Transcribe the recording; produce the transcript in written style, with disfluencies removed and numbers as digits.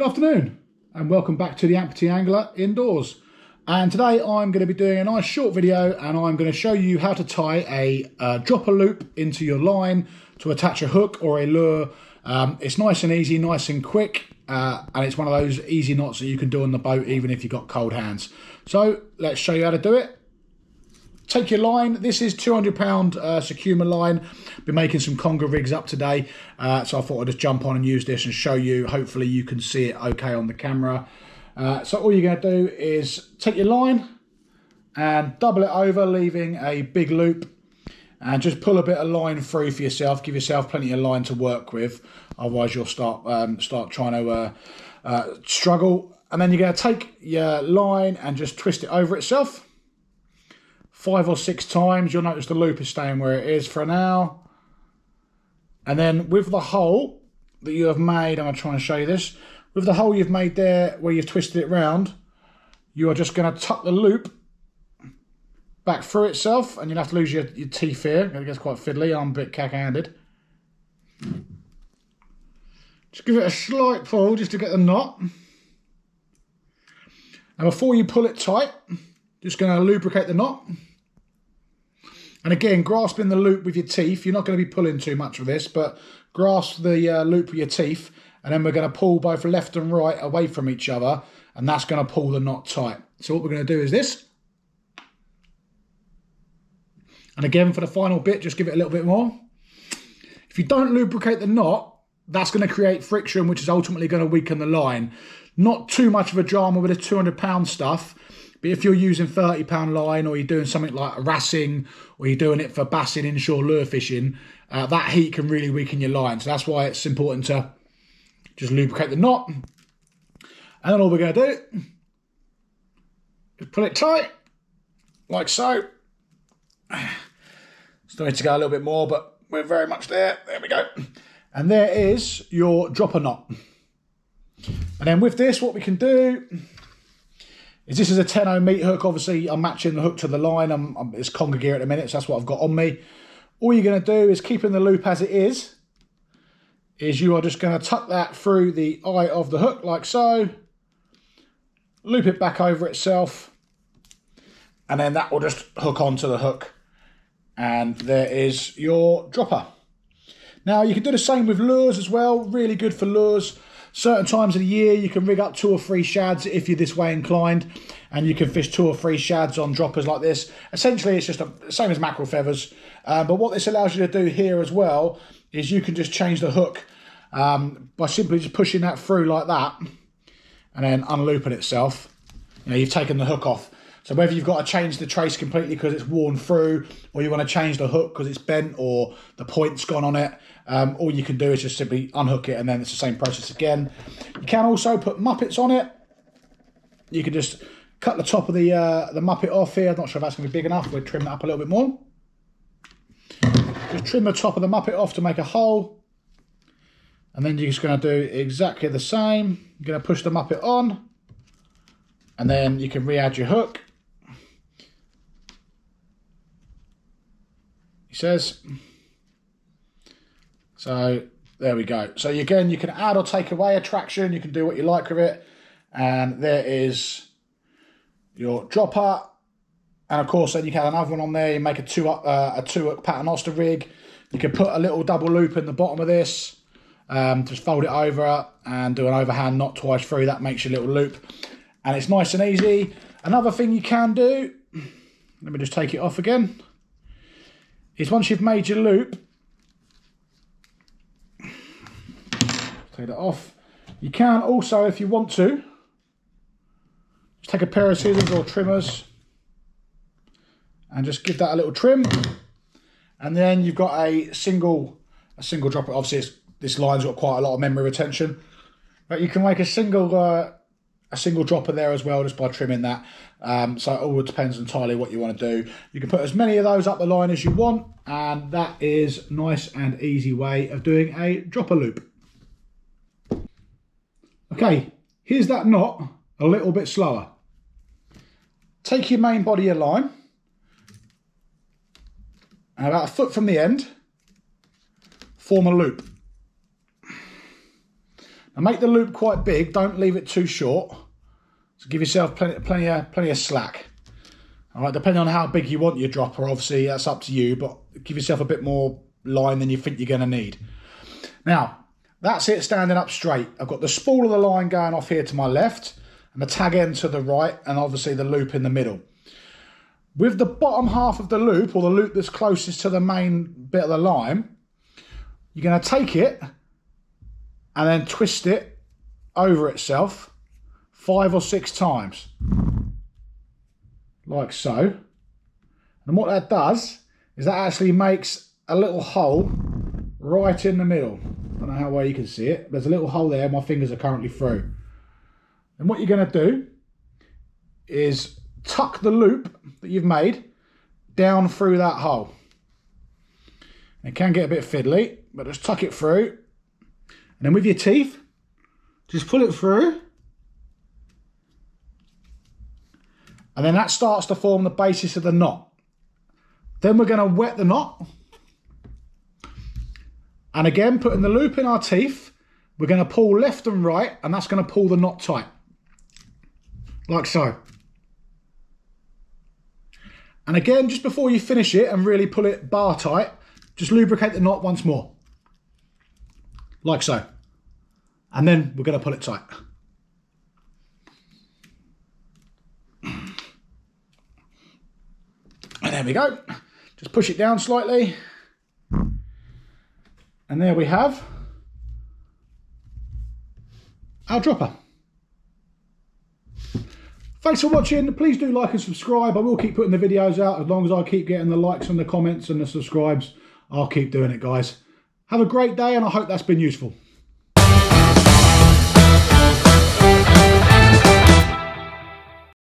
Good afternoon and welcome back to the Amputee Angler indoors. And today I'm going to be doing a nice short video and I'm going to show you how to tie a dropper loop into your line to attach a hook or a lure. It's nice and easy, nice and quick, and it's one of those easy knots that you can do on the boat even if you've got cold hands. So let's show you how to do it. Take your line. This is 200-pound Secuma line. Been making some conger rigs up today, so I thought I'd just jump on and use this and show you. Hopefully you can see it okay on the camera. So all you're going to do is take your line and double it over, leaving a big loop, and just pull a bit of line through for yourself. Give yourself plenty of line to work with, otherwise you'll start trying to struggle. And then you're going to take your line and just twist it over itself 5 or 6 times. You'll notice the loop is staying where it is for now. And then with the hole that you have made, I'm going to try and show you this. With the hole you've made there where you've twisted it round, you are just going to tuck the loop back through itself, and you'll have to lose your teeth here. It gets quite fiddly. I'm a bit cack-handed. Just give it a slight pull just to get the knot. And before you pull it tight, just going to lubricate the knot. And again, grasping the loop with your teeth. You're not going to be pulling too much with this, but grasp the loop with your teeth, and then we're going to pull both left and right away from each other, and that's going to pull the knot tight. So what we're going to do is this. And again, for the final bit, just give it a little bit more. If you don't lubricate the knot, that's going to create friction, which is ultimately going to weaken the line. Not too much of a drama with the 200-pound stuff. But if you're using 30-pound line, or you're doing something like racing, or you're doing it for bassing, inshore lure fishing, that heat can really weaken your line. So that's why it's important to just lubricate the knot. And then all we're going to do is pull it tight, like so. Still need to go a little bit more, but we're very much there. There we go. And there is your dropper knot. And then with this, what we can do is, this is a 10-0 meat hook. Obviously, I'm matching the hook to the line. It's conger gear at the minute, so that's what I've got on me. All you're going to do is, keeping the loop as it is you are just going to tuck that through the eye of the hook, like so. Loop it back over itself. And then that will just hook onto the hook. And there is your dropper. Now, you can do the same with lures as well. Really good for lures. Certain times of the year, you can rig up 2 or 3 shads if you're this way inclined, and you can fish 2 or 3 shads on droppers like this. Essentially, it's just the same as mackerel feathers. But what this allows you to do here as well is you can just change the hook by simply just pushing that through like that, and then unlooping itself. You know, you've taken the hook off. So whether you've got to change the trace completely because it's worn through, or you want to change the hook because it's bent or the point's gone on it, all you can do is just simply unhook it, and then it's the same process again. You can also put muppets on it. You can just cut the top of the muppet off here. I'm not sure if that's going to be big enough. We'll trim that up a little bit more. Just trim the top of the muppet off to make a hole. And then you're just going to do exactly the same. You're going to push the muppet on, and then you can re-add your hook. He says. So there we go. So again, you can add or take away a traction. You can do what you like with it. And there is your dropper. And of course, then you can have another one on there. You make a two-hook paternoster rig. You can put a little double loop in the bottom of this. Just fold it over and do an overhand knot twice through. That makes your little loop. And it's nice and easy. Another thing you can do, let me just take it off again, is once you've made your loop, take that off. You can also, if you want to, just take a pair of scissors or trimmers and just give that a little trim. And then you've got a single dropper. Obviously, this line's got quite a lot of memory retention, but you can make a single dropper there as well, just by trimming that. So it all depends entirely what you want to do. You can put as many of those up the line as you want, and that is a nice and easy way of doing a dropper loop. Okay, here's that knot a little bit slower. Take your main body of line, and about 1 foot from the end, form a loop. Now make the loop quite big, don't leave it too short. So give yourself plenty of slack. All right, depending on how big you want your dropper, obviously that's up to you, but give yourself a bit more line than you think you're going to need. Now, that's it standing up straight. I've got the spool of the line going off here to my left and the tag end to the right, and obviously the loop in the middle. With the bottom half of the loop, or the loop that's closest to the main bit of the line, you're going to take it and then twist it over itself 5 or 6 times. Like so. And what that does is that actually makes a little hole right in the middle. I don't know how well you can see it. There's a little hole there my fingers are currently through. And what you're going to do is tuck the loop that you've made down through that hole. It can get a bit fiddly, but just tuck it through. And then with your teeth, just pull it through. And then that starts to form the basis of the knot. Then we're going to wet the knot. And again, putting the loop in our teeth, we're going to pull left and right, and that's going to pull the knot tight. Like so. And again, just before you finish it and really pull it bar tight, just lubricate the knot once more. Like so. And then we're going to pull it tight. And there we go. Just push it down slightly. And there we have our dropper. Thanks for watching. Please do like and subscribe. I will keep putting the videos out as long as I keep getting the likes and the comments and the subscribes. I'll keep doing it, guys. Have a great day, and I hope that's been useful.